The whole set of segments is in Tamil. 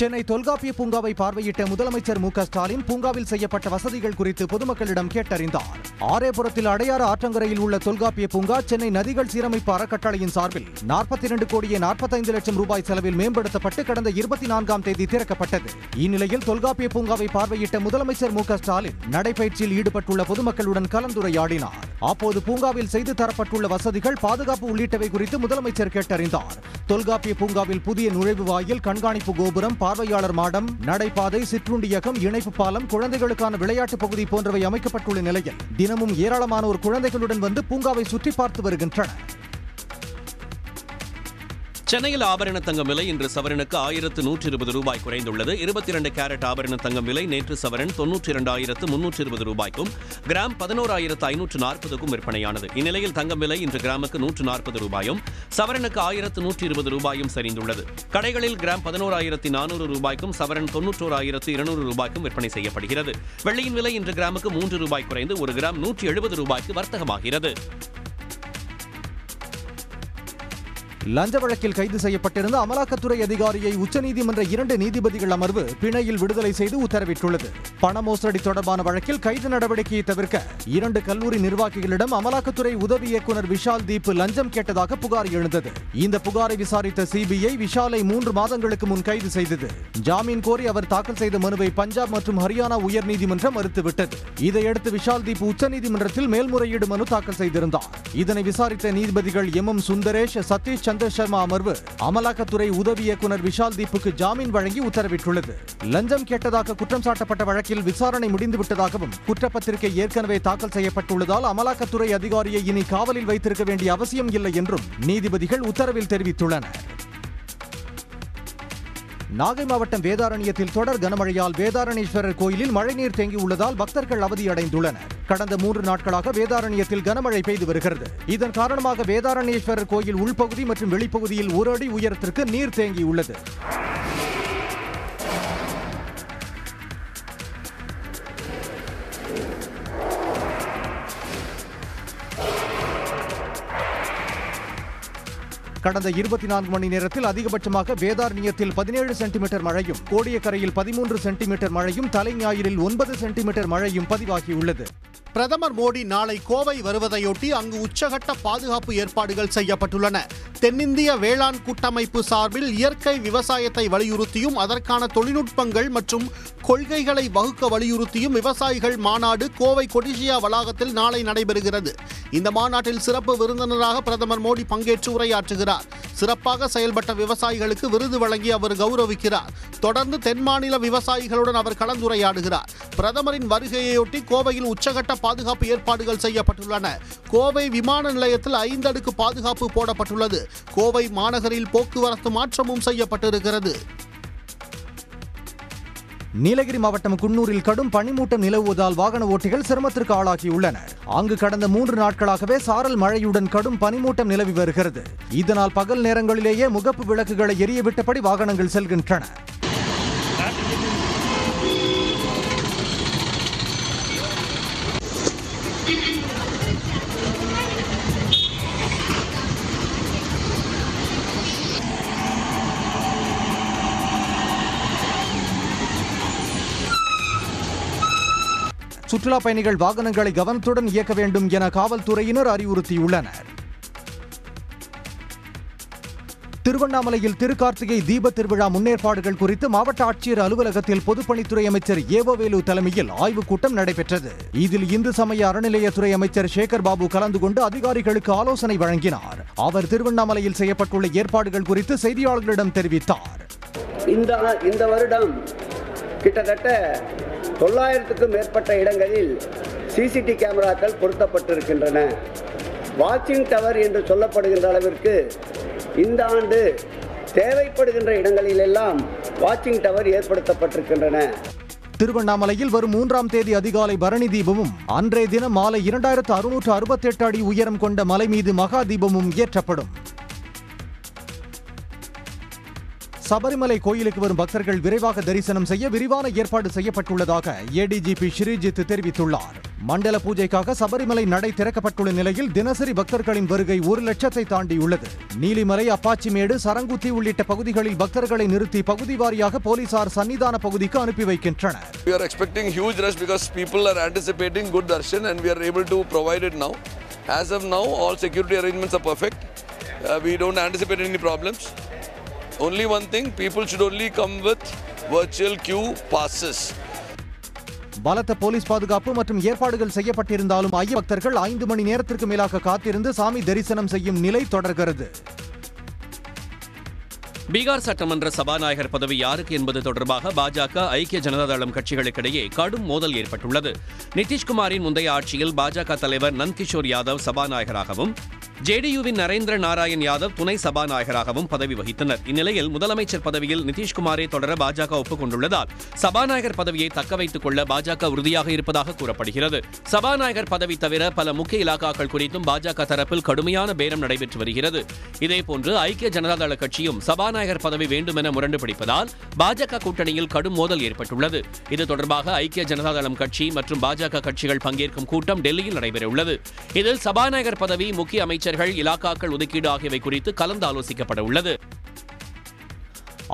சென்னை தொல்காப்பிய பூங்காவை பார்வையிட்ட முதலமைச்சர் மு.க.ஸ்டாலின் பூங்காவில் செய்யப்பட்ட வசதிகள் குறித்து பொதுமக்களிடம் கேட்டறிந்தார். ஆரேபுரத்தில் அடையாறு ஆற்றங்கரையில் உள்ள தொல்காப்பிய பூங்கா சென்னை நதிகள் சீரமைப்பு அறக்கட்டளையின் சார்பில் 42 கோடியே 45 லட்சம் ரூபாய் செலவில் மேம்படுத்தப்பட்டு கடந்த 24ஆம் தேதி திறக்கப்பட்டது. இந்நிலையில் தொல்காப்பிய பூங்காவை பார்வையிட்ட முதலமைச்சர் மு.க.ஸ்டாலின் நடைபயிற்சியில் ஈடுபட்டுள்ள பொதுமக்களுடன் கலந்துரையாடினார். அப்போது பூங்காவில் செய்து தரப்பட்டுள்ள வசதிகள், பாதுகாப்பு உள்ளிட்டவை குறித்து முதலமைச்சர் கேட்டறிந்தார். தொல்காப்பிய பூங்காவில் புதிய நுழைவு வாயில், கண்காணிப்பு கோபுரம், பார்வையாளர் மாடம், நடைபாதை, சிற்றுண்டியகம், இணைப்பு பாலம், குழந்தைகளுக்கான விளையாட்டு பகுதி போன்றவை அமைக்கப்பட்டுள்ள நிலையில் தினமும் ஏராளமானோர் குழந்தைகளுடன் வந்து பூங்காவை சுற்றி பார்த்து வருகின்றனர். சென்னையில் ஆபரண தங்கம் விலை இன்று சவரனுக்கு 1120 ரூபாய் குறைந்துள்ளது. 22 கேரட் ஆபரண தங்கம் விலை நேற்று சவரன் 92,320 ரூபாய்க்கும் கிராம் 11,540க்கும் விற்பனையானது. இந்நிலையில் தங்கம் விலை இன்று கிராமுக்கு 140 ரூபாயும் சவரனுக்கு 1,120 ரூபாயும் சரிந்துள்ளது. கடைகளில் கிராம் 11,400 ரூபாய்க்கும் சவரன் 91,200 ரூபாய்க்கும் விற்பனை செய்யப்படுகிறது. வெள்ளியின் விலை இன்று கிராமுக்கு 3 ரூபாய் குறைந்து ஒரு கிராம் 170 ரூபாய்க்கு வர்த்தகமாகிறது. லஞ்ச வழக்கில் கைது செய்யப்பட்டிருந்த அமலாக்கத்துறை அதிகாரியை உச்சநீதிமன்ற 2 நீதிபதிகள் அமர்வு பிணையில் விடுதலை செய்து உத்தரவிட்டுள்ளது. பண மோசடி தொடர்பான வழக்கில் கைது நடவடிக்கையை தவிர்க்க 2 கல்லூரி நிர்வாகிகளிடம் அமலாக்கத்துறை உதவி இயக்குநர் விஷால் தீப் லஞ்சம் கேட்டதாக புகார் எழுந்தது. இந்த புகாரை விசாரித்த சிபிஐ விஷாலை 3 மாதங்களுக்கு முன் கைது செய்தது. ஜாமீன் கோரி அவர் தாக்கல் செய்த மனுவை பஞ்சாப் மற்றும் ஹரியானா உயர்நீதிமன்றம் மறுத்துவிட்டது. இதையடுத்து விஷால் தீப் உச்சநீதிமன்றத்தில் மேல்முறையீடு மனு தாக்கல் செய்திருந்தார். இதனை விசாரித்த நீதிபதிகள் எம்.எம். சுந்தரேஷ், சதீஷ் சந்திர சர்மா அமர்வு அமலாக்கத்துறை உதவி இயக்குநர் விஷால் தீப்புக்கு ஜாமீன் வழங்கி உத்தரவிட்டுள்ளது. லஞ்சம் கேட்டதாக குற்றம் சாட்டப்பட்ட வழக்கில் விசாரணை முடிந்துவிட்டதாகவும் குற்றப்பத்திரிகை ஏற்கனவே தாக்கல் செய்யப்பட்டுள்ளதால் அமலாக்கத்துறை அதிகாரியை இனி காவலில் வைத்திருக்க வேண்டிய அவசியம் இல்லை என்றும் நீதிபதிகள் உத்தரவில் தெரிவித்துள்ளனர். நாகை மாவட்டம் வேதாரண்யத்தில் தொடர் கனமழையால் வேதாரணேஸ்வரர் கோயிலில் மழைநீர் தேங்கியுள்ளதால் பக்தர்கள் அவதியடைந்துள்ளனர். கடந்த 3 நாட்களாக வேதாரண்யத்தில் கனமழை பெய்து வருகிறது. இதன் காரணமாக வேதாரணேஸ்வரர் கோயில் உள்பகுதி மற்றும் வெளிப்பகுதியில் 1 அடி உயரத்திற்கு நீர் தேங்கியுள்ளது. கடந்த 24 மணி நேரத்தில் அதிகபட்சமாக வேதாரண்யத்தில் 17 சென்டிமீட்டர் மழையும், கோடியக்கரையில் 13 சென்டிமீட்டர் மழையும், தலைஞாயிறில் 9 சென்டிமீட்டர் மழையும் பதிவாகியுள்ளது. பிரதமர் மோடி நாளை கோவை வருவதையொட்டி அங்கு உச்சகட்ட பாதுகாப்பு ஏற்பாடுகள் செய்யப்பட்டுள்ளன. தென்னிந்திய வேளாண் கூட்டமைப்பு சார்பில் இயற்கை விவசாயத்தை வலியுறுத்தியும் அதற்கான தொழில்நுட்பங்கள் மற்றும் கொள்கைகளை வகுக்க வலியுறுத்தியும் விவசாயிகள் மாநாடு கோவை கொடிசியா வளாகத்தில் நாளை நடைபெறுகிறது. இந்த மாநாட்டில் சிறப்பு விருந்தினராக பிரதமர் மோடி பங்கேற்று உரையாற்றுகிறார். சிறப்பாக செயல்பட்ட விவசாயிகளுக்கு விருது வழங்கி அவர் கௌரவிக்கிறார். தொடர்ந்து தென் மாநில விவசாயிகளுடன் அவர் கலந்துரையாடுகிறார். பிரதமரின் வருகையையொட்டி கோவையில் உச்சகட்ட பாதுகாப்பு ஏற்பாடுகள் செய்யப்பட்டுள்ளன. கோவை விமான நிலையத்தில் 5 அடுக்கு பாதுகாப்பு போடப்பட்டுள்ளது. கோவை மாநகரில் போக்குவரத்து மாற்றமும் செய்யப்பட்டிருக்கிறது. நீலகிரி மாவட்டம் குன்னூரில் கடும் பனிமூட்டம் நிலவுவதால் வாகன ஓட்டிகள் சிரமத்திற்கு ஆளாகியுள்ளனர். அங்கு கடந்த 3 நாட்களாகவே சாரல் மழையுடன் கடும் பனிமூட்டம் நிலவி வருகிறது. இதனால் பகல் நேரங்களிலேயே முகப்பு விளக்குகளை எரியவிட்டபடி வாகனங்கள் செல்கின்றன. சுற்றுலா பயணிகள் வாகனங்களை கவனத்துடன் இயக்க வேண்டும் என காவல்துறையினர் அறிவுறுத்தியுள்ளனர். திருவண்ணாமலையில் திருக்கார்த்திகை தீப திருவிழா முன்னேற்பாடுகள் குறித்து மாவட்ட ஆட்சியர் அலுவலகத்தில் பொதுப்பணித்துறை அமைச்சர் ஏவவேலு தலைமையில் ஆய்வுக் கூட்டம் நடைபெற்றது. இதில் இந்து சமய அறநிலையத்துறை அமைச்சர் சேகர் பாபு கலந்து கொண்டு அதிகாரிகளுக்கு ஆலோசனை வழங்கினார். அவர் திருவண்ணாமலையில் செய்யப்பட்டுள்ள ஏற்பாடுகள் குறித்து செய்தியாளர்களிடம் தெரிவித்தார். இந்த வருடம் கிட்டத்தட்ட 900க்கும் மேற்பட்ட இடங்களில் சிசிடி கேமராக்கள் பொருத்தப்பட்டிருக்கின்றன. வாட்சிங் டவர் என்று சொல்லப்படுகின்ற அளவிற்கு இந்த ஆண்டு தேவைப்படுகின்ற இடங்களிலெல்லாம் வாட்சிங் டவர் ஏற்படுத்தப்பட்டிருக்கின்றன. திருவண்ணாமலையில் வரும் 3ஆம் தேதி அதிகாலை பரணி தீபமும், அன்றைய தினம் மாலை 2668 அடி உயரம் கொண்ட மலை மீது மகா தீபமும் ஏற்றப்படும். சபரிமலை கோயிலுக்கு வரும் பக்தர்கள் விரைவாக தரிசனம் செய்ய விரிவான ஏற்பாடு செய்யப்பட்டுள்ளதாக ஏடிஜிபி ஸ்ரீஜித் தெரிவித்துள்ளார். மண்டல பூஜைக்காக சபரிமலை நடை திறக்கப்பட்டுள்ள நிலையில் தினசரி பக்தர்களின் வருகை 1 லட்சத்தை தாண்டியுள்ளது. நீலிமலை, அப்பாச்சிமேடு, சரங்குத்தி உள்ளிட்ட பகுதிகளில் பக்தர்களை நிறுத்தி பகுதி வாரியாக போலீசார் சன்னிதான பகுதிக்கு அனுப்பி வைக்கின்றனர். We are expecting huge rush because people are anticipating good darshan and we are able to provide it now. As of now, all security arrangements are perfect. We don't anticipate any problems. Only one thing, people should only come with virtual queue passes. பலத்த போலீஸ் பாதுகாப்பு மற்றும் ஏற்பாடுகள் செய்யப்பட்டிருந்தாலும் ஐய பக்தர்கள் 5 மணி நேரத்திற்கு மேலாக காத்திருந்து சாமி தரிசனம் செய்யும் நிலை தொடர்கிறது. பீகார் சட்டமன்ற சபாநாயகர் பதவி யாருக்கு என்பது தொடர்பாக பாஜக, ஐக்கிய ஜனதா தளம் கட்சிகளுக்கிடையே கடும் மோதல் ஏற்பட்டுள்ளது. நிதிஷ்குமாரின் முந்தைய ஆட்சியில் பாஜக தலைவர் நந்த்கிஷோர் யாதவ் சபாநாயகராகவும், ஜேடியுவின் நரேந்திர நாராயண் யாதவ் துணை சபாநாயகராகவும் பதவி வகித்தனர். இந்நிலையில் முதலமைச்சர் பதவியில் நிதிஷ்குமாரை தொடர பாஜக ஒப்புக்கொண்டுள்ளதால் சபாநாயகர் பதவியை தக்க வைத்துக் கொள்ள பாஜக உறுதியாக இருப்பதாக கூறப்படுகிறது. சபாநாயகர் பதவி தவிர பல முக்கிய இலாக்காக்கள் குறித்தும் பாஜக தரப்பில் கடுமையான பேரம் நடைபெற்று வருகிறது. இதேபோன்று ஐக்கிய ஜனதா தள கட்சியும் சபாநாயகர் பதவி வேண்டும் என முரண்டு பிடிப்பதால் பாஜக கூட்டணியில் கடும் மோதல் ஏற்பட்டுள்ளது. இது தொடர்பாக ஐக்கிய ஜனதா தளம் கட்சி மற்றும் பாஜக கட்சிகள் பங்கேற்கும் கூட்டம் டெல்லியில் நடைபெறவுள்ளது. இதில் சபாநாயகர் பதவி, முக்கிய அமைச்சர்கள், இலாக்காக்கள் ஒதுக்கீடு ஆகியவை குறித்து கலந்து ஆலோசிக்கப்பட உள்ளது.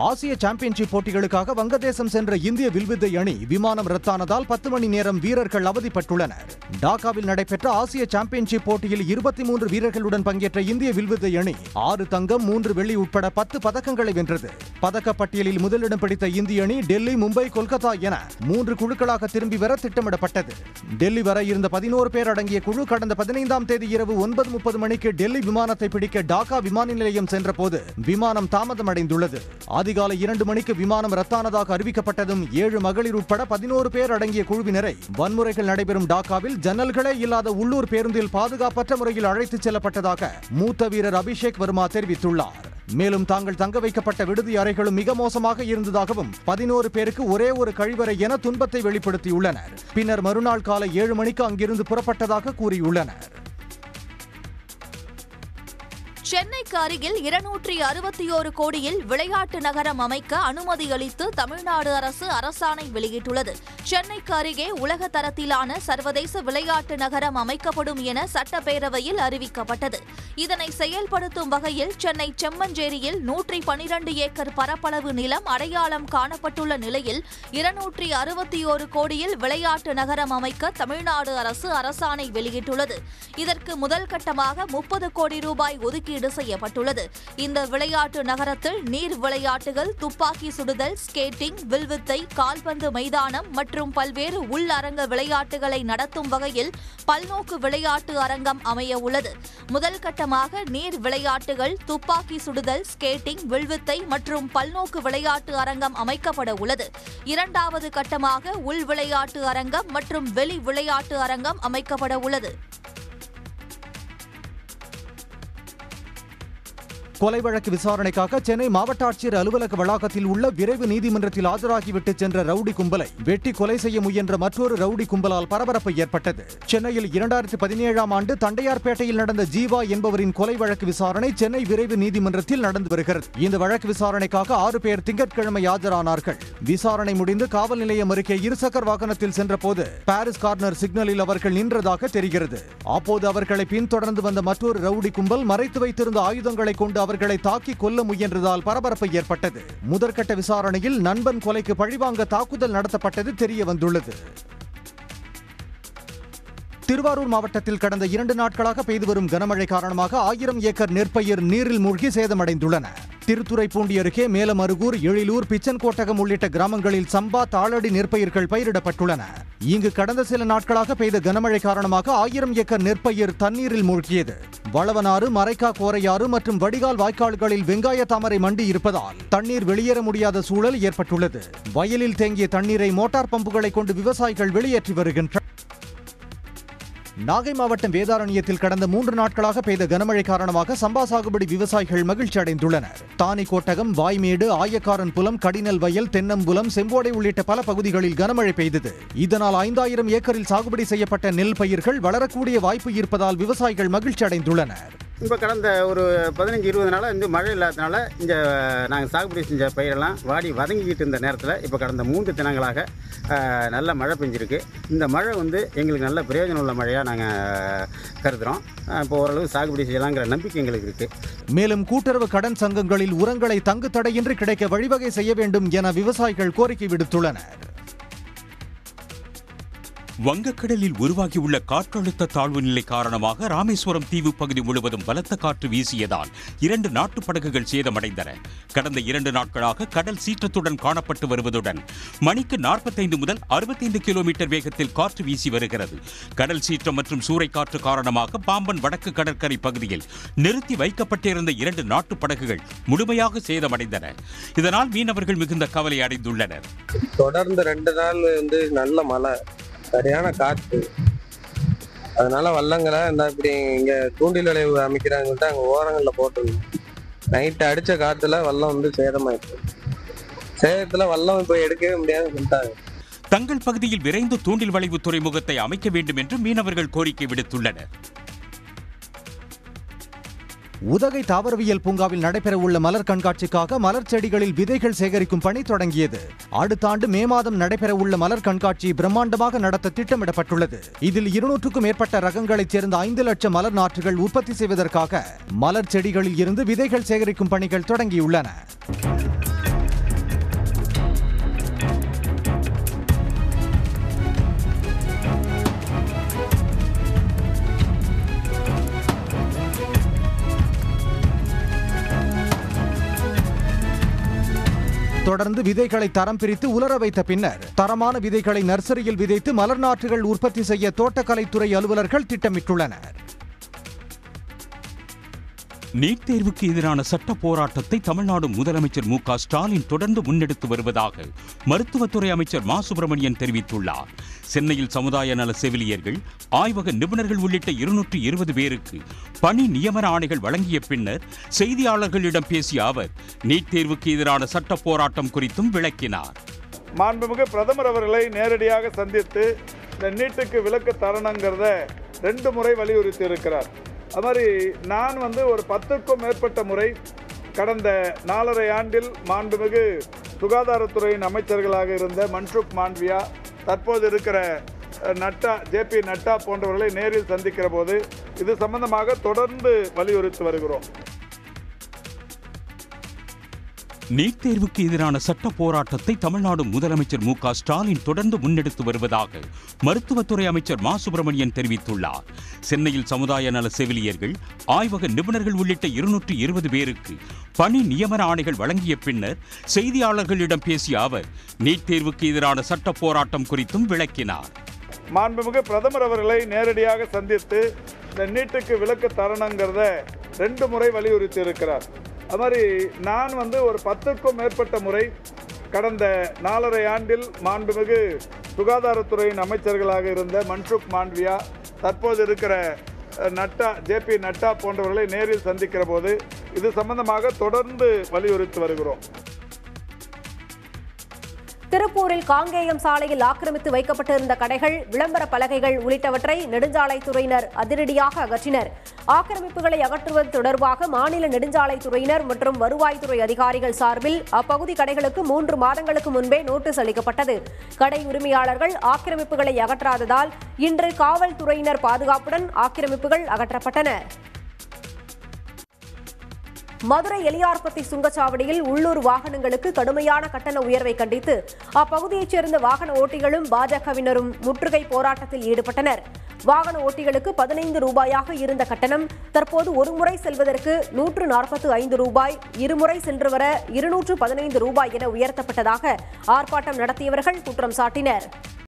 ஆசிய சாம்பியன்ஷிப் போட்டிகளுக்காக வங்கதேசம் சென்ற இந்திய வில்வித்தை அணி விமானம் ரத்தானதால் 10 மணி நேரம் வீரர்கள் அவதிப்பட்டுள்ளனர். டாக்காவில் நடைபெற்ற ஆசிய சாம்பியன்ஷிப் போட்டியில் 23 வீரர்களுடன் பங்கேற்ற இந்திய வில்வித்தை அணி 6 தங்கம், 3 வெள்ளி உட்பட 10 பதக்கங்களை வென்றது. பதக்கப்பட்டியலில் முதலிடம் பிடித்த இந்திய அணி டெல்லி, மும்பை, கொல்கத்தா என 3 குழுக்களாக திரும்பி வர திட்டமிடப்பட்டது. டெல்லி வர இருந்த 11 பேர் அடங்கிய குழு கடந்த 15ஆம் தேதி இரவு 9:30 மணிக்கு டெல்லி விமானத்தை பிடிக்க டாக்கா விமான நிலையம் சென்றபோது விமானம் தாமதமடைந்துள்ளது. அதிகாலை 2 மணிக்கு விமானம் ரத்தானதாக அறிவிக்கப்பட்டதும் 7 மகளிர் உட்பட 11 பேர் அடங்கிய குழுவினரை வன்முறைகள் நடைபெறும் டாக்காவில் ஜன்னல்களே இல்லாத உள்ளூர் பேருந்தில் பாதுகாப்பற்ற முறையில் அழைத்துச் செல்லப்பட்டதாக மூத்த வீரர் அபிஷேக் வர்மா தெரிவித்துள்ளார். மேலும் தாங்கள் தங்க வைக்கப்பட்ட விடுதி அறைகளும் மிக மோசமாக இருந்ததாகவும் 11 பேருக்கு ஒரே ஒரு கழிவறை என துன்பத்தை வெளிப்படுத்தியுள்ளனர். பின்னர் மறுநாள் காலை 7 மணிக்கு அங்கிருந்து புறப்பட்டதாக கூறியுள்ளனர். சென்னைக்கு அருகில் 261 கோடியில் விளையாட்டு நகரம் அமைக்க அனுமதி அளித்து தமிழ்நாடு அரசு அரசாணை வெளியிட்டுள்ளது. சென்னைக்கு அருகே உலக தரத்திலான சர்வதேச விளையாட்டு நகரம் அமைக்கப்படும் என சட்டப்பேரவையில் அறிவிக்கப்பட்டது. இதனை செயல்படுத்தும் வகையில் சென்னை செம்மஞ்சேரியில் 112 ஏக்கர் பரப்பளவு நிலம் அடையாளம் காணப்பட்டுள்ள நிலையில் 261 கோடியில் விளையாட்டு நகரம் அமைக்க தமிழ்நாடு அரசு அரசாணை வெளியிட்டுள்ளது. இதற்கு முதல் கட்டமாக 30 கோடி ரூபாய் ஒதுக்கீடு செய்யப்பட்டுள்ளது. இந்த விளையாட்டு நகரத்தில் நீர் விளையாட்டுகள், துப்பாக்கி சுடுதல், ஸ்கேட்டிங், வில்வித்தை, கால்பந்து மைதானம் மற்றும் பல்வேறு உள்ளரங்க விளையாட்டுகளை நடத்தும் வகையில் பல்நோக்கு விளையாட்டு அரங்கம் அமைய உள்ளது. முதல் கட்டமாக நீர் விளையாட்டுகள், துப்பாக்கி சுடுதல், ஸ்கேட்டிங், வில்வித்தை மற்றும் பல்நோக்கு விளையாட்டு அரங்கம் அமைக்கப்பட உள்ளது. இரண்டாவது கட்டமாக உள் விளையாட்டு அரங்கம் மற்றும் வெளி விளையாட்டு அரங்கம் அமைக்கப்பட உள்ளது. கொலை வழக்கு விசாரணைக்காக சென்னை மாவட்ட ஆட்சியர் அலுவலக வளாகத்தில் உள்ள விரைவு நீதிமன்றத்தில் ஆஜராகிவிட்டு சென்ற ரவுடி கும்பலை வெட்டி கொலை செய்ய முயன்ற மற்றொரு ரவுடி கும்பலால் பரபரப்பு ஏற்பட்டது. சென்னையில் 2017ஆம் ஆண்டு தண்டையார்பேட்டையில் நடந்த ஜீவா என்பவரின் கொலை வழக்கு விசாரணை சென்னை விரைவு நீதிமன்றத்தில் நடந்து வருகிறது. இந்த வழக்கு விசாரணைக்காக 6 பேர் திங்கட்கிழமை ஆஜரானார்கள். விசாரணை முடிந்து காவல் நிலையம் அருகே இருசக்கர வாகனத்தில் சென்றபோது பாரிஸ் கார்னர் சிக்னலில் அவர்கள் நின்றதாக தெரிகிறது. அப்போது அவர்களை பின்தொடர்ந்து வந்த மற்றொரு ரவுடி கும்பல் மறைத்து வைத்திருந்த ஆயுதங்களை கொண்டு அவர்களை தாக்கி கொல்ல முயன்றதால் பரபரப்பு ஏற்பட்டது. முதற்கட்ட விசாரணையில் நண்பன் கொலைக்கு பழிவாங்க தாக்குதல் நடத்தப்பட்டது தெரிய வந்துள்ளது. திருவாரூர் மாவட்டத்தில் கடந்த 2 நாட்களாக பெய்து வரும் கனமழை காரணமாக 1000 ஏக்கர் நெற்பயிர் நீரில் மூழ்கி சேதமடைந்துள்ளன. திருத்துறைப்பூண்டி அருகே மேலமருகூர், எழிலூர், பிச்சன்கோட்டகம் உள்ளிட்ட கிராமங்களில் சம்பா, தாளடி நெற்பயிர்கள் பயிரிடப்பட்டுள்ளன. இங்கு கடந்த சில நாட்களாக பெய்த கனமழை காரணமாக 1000 ஏக்கர் நெற்பயிர் தண்ணீரில் மூழ்கியது. வளவனாறு, மரைக்கா கோரையாறு மற்றும் வடிகால் வாய்க்கால்களில் வெங்காய தாமரை மண்டி இருப்பதால் தண்ணீர் வெளியேற முடியாத சூழல் ஏற்பட்டுள்ளது. வயலில் தேங்கிய தண்ணீரை மோட்டார் பம்புகளை கொண்டு விவசாயிகள் வெளியேற்றி வருகின்றனர். நாகை மாவட்டம் வேதாரண்யத்தில் கடந்த 3 நாட்களாக பெய்த கனமழை காரணமாக சம்பா சாகுபடி விவசாயிகள் மகிழ்ச்சி அடைந்துள்ளனர். தானிக்கோட்டகம், வாய்மேடு, ஆயக்காரன் புலம், கடினல் வயல், தென்னம்புலம், செம்போடை உள்ளிட்ட பல பகுதிகளில் கனமழை பெய்தது. இதனால் 5000 ஏக்கரில் சாகுபடி செய்யப்பட்ட நெல் பயிர்கள் வளரக்கூடிய வாய்ப்பு இருப்பதால் விவசாயிகள் மகிழ்ச்சி அடைந்துள்ளனர். இப்போ கடந்த ஒரு 15-20 நாளாக இந்த மழை இல்லாததுனால இந்த நாங்கள் சாகுபடி செஞ்ச பயிரெல்லாம் வாடி வதங்கிக்கிட்டு இருந்த நேரத்தில் இப்போ கடந்த 3 தினங்களாக நல்ல மழை பெஞ்சிருக்கு. இந்த மழை எங்களுக்கு நல்ல பிரயோஜனம் உள்ள மழையாக நாங்கள் கருதுகிறோம். இப்போ ஓரளவு சாகுபடி செய்யலாங்கிற நம்பிக்கை எங்களுக்கு இருக்குது. மேலும் கூட்டுறவு கடன் சங்கங்களில் உரங்களை தங்கு தடையின்றி கிடைக்க வழிவகை செய்ய வேண்டும் என விவசாயிகள் கோரிக்கை விடுத்துள்ளனர். வங்கக்கடலில் உருவாகியுள்ள காற்றழுத்த தாழ்வு நிலை காரணமாக ராமேஸ்வரம் தீவு பகுதி முழுவதும் பலத்த காற்று வீசியதால் 2 நாட்டு படகுகள் சேதமடைந்தன. கடந்த 2 நாட்களாக கடல் சீற்றத்துடன் காணப்பட்டு வருவதுடன் மணிக்கு 45 முதல் 65 கிலோமீட்டர் வேகத்தில் காற்று வீசி வருகிறது. கடல் சீற்றம் மற்றும் சூறைக்காற்று காரணமாக பாம்பன் வடக்கு கடற்கரை பகுதியில் நிறுத்தி வைக்கப்பட்டிருந்த 2 நாட்டு படகுகள் முழுமையாக சேதமடைந்தன. இதனால் மீனவர்கள் மிகுந்த கவலை அடைந்துள்ளனர். தொடர்ந்து 2 நாள் நல்ல மழை, சரியான காற்று, அதனால வள்ளங்களை இப்படி இங்க தூண்டில் விளைவு அமைக்கிறாங்கன்ட்டு அங்க ஓரங்களில் போட்டுருந்தோம். நைட்டு அடிச்ச காத்துல வல்லம் சேதமாயிடுச்சு. சேதத்துல வல்லம் இப்போ எடுக்கவே முடியாதுன்னு சொல்லிட்டாங்க. தங்கள் பகுதியில் விரைந்து தூண்டில் வளைவு துறைமுகத்தை அமைக்க வேண்டும் என்று மீனவர்கள் கோரிக்கை விடுத்துள்ளனர். உதகை தாவரவியல் பூங்காவில் நடைபெறவுள்ள மலர் கண்காட்சிக்காக மலர் செடிகளில் விதைகள் சேகரிக்கும் பணி தொடங்கியது. அடுத்த ஆண்டு மே மாதம் நடைபெறவுள்ள மலர் கண்காட்சி பிரம்மாண்டமாக நடத்த திட்டமிடப்பட்டுள்ளது. இதில் 200க்கும் மேற்பட்ட ரகங்களைச் சேர்ந்த 5 லட்சம் மலர் நாற்றுகள் உற்பத்தி செய்வதற்காக மலர் செடிகளில் இருந்து விதைகள் சேகரிக்கும் பணிகள் தொடங்கியுள்ளன. தொடர்ந்து விதைகளை தரம் பிரித்து உலர வைத்த பின்னர் தரமான விதைகளை நர்சரியில் விதைத்து மலர் நாற்றுகள் உற்பத்தி செய்ய தோட்டக்கலைத்துறை அலுவலர்கள் திட்டமிட்டுள்ளனர். நீட் தேர்வுக்கு எதிரான சட்ட போராட்டத்தை தமிழ்நாடு முதலமைச்சர் மு க ஸ்டாலின் தொடர்ந்து முன்னெடுத்து வருவதாக மருத்துவத்துறை அமைச்சர் மா சுப்பிரமணியன் தெரிவித்துள்ளார். சென்னையில் சமுதாய நல செவிலியர்கள், ஆய்வக நிபுணர்கள் உள்ளிட்ட 220 பேருக்கு பணி நியமன ஆணைகள் வழங்கிய பின்னர் செய்தியாளர்களிடம் பேசிய அவர் நீட் தேர்வுக்கு எதிரான சட்ட போராட்டம் குறித்தும் விளக்கினார். மாண்புமிகு பிரதமர் அவர்களை நேரடியாக சந்தித்து இந்த நீட்டுக்கு விலக்கு தரணுங்கிறத 2 முறை வலியுறுத்தி இருக்கிறார். அது மாதிரி நான் ஒரு 10க்கும் மேற்பட்ட முறை கடந்த 4.5 ஆண்டில் மாண்புமிகு சுகாதாரத்துறையின் அமைச்சர்களாக இருந்த மன்சுக் மாண்டவியா, தற்போது இருக்கிற ஜேபி நட்டா போன்றவர்களை நேரில் சந்திக்கிற போது இது சம்பந்தமாக தொடர்ந்து வலியுறுத்தி வருகிறோம். நீட் தேர்வுக்கு எதிரான சட்ட போராட்டத்தை தமிழ்நாடு முதலமைச்சர் மு க ஸ்டாலின் தொடர்ந்து முன்னெடுத்து வருவதாக மருத்துவத்துறை அமைச்சர் மா சுப்பிரமணியன் தெரிவித்துள்ளார். சென்னையில் சமுதாய நல செவிலியர்கள், ஆய்வக நிபுணர்கள் உள்ளிட்ட 220 பேருக்கு பணி நியமன ஆணைகள் வழங்கிய பின்னர் செய்தியாளர்களிடம் பேசிய அவர் நீட் தேர்வுக்கு எதிரான சட்ட போராட்டம் குறித்தும் விளக்கினார். மாண்புமிகு பிரதமர் அவர்களை நேரடியாக சந்தித்து இந்த நீட்டுக்கு விலக்கு தரணுங்கிறத 2 முறை வலியுறுத்தி இருக்கிறார். அது மாதிரி நான் 10க்கும் மேற்பட்ட முறை கடந்த 4.5 ஆண்டில் மாண்புமிகு சுகாதாரத்துறையின் அமைச்சர்களாக இருந்த மன்சுக் மாண்டவியா, தற்போது இருக்கிற ஜேபி நட்டா போன்றவர்களை நேரில் சந்திக்கிற போது இது சம்பந்தமாக தொடர்ந்து வலியுறுத்தி வருகிறோம். திருப்பூரில் காங்கேயம் சாலையில் ஆக்கிரமித்து வைக்கப்பட்டிருந்த கடைகள், விளம்பர பலகைகள் உள்ளிட்டவற்றை நெடுஞ்சாலைத்துறையினர் அதிரடியாக அகற்றினர். ஆக்கிரமிப்புகளை அகற்றுவது தொடர்பாக மாநில நெடுஞ்சாலைத்துறையினர் மற்றும் வருவாய்த்துறை அதிகாரிகள் சார்பில் அப்பகுதி கடைகளுக்கு 3 மாதங்களுக்கு முன்பே நோட்டீஸ் அளிக்கப்பட்டது. கடை உரிமையாளர்கள் ஆக்கிரமிப்புகளை அகற்றாததால் இன்று காவல்துறையினர் பாதுகாப்புடன் ஆக்கிரமிப்புகள் அகற்றப்பட்டன. மதுரை எலியார்பத்தி சுங்கச்சாவடியில் உள்ளூர் வாகனங்களுக்கு கடுமையான கட்டண உயர்வை கண்டித்து அப்பகுதியைச் சேர்ந்த வாகன ஓட்டிகளும் பாஜகவினரும் முற்றுகை போராட்டத்தில் ஈடுபட்டனர். வாகன ஓட்டிகளுக்கு 15 ரூபாயாக இருந்த கட்டணம் தற்போது ஒரு முறை செல்வதற்கு 145 ரூபாய், இருமுறை சென்று வர 215 ரூபாய் என உயர்த்தப்பட்டதாக ஆர்ப்பாட்டம் நடத்தியவர்கள் குற்றம் சாட்டினர்.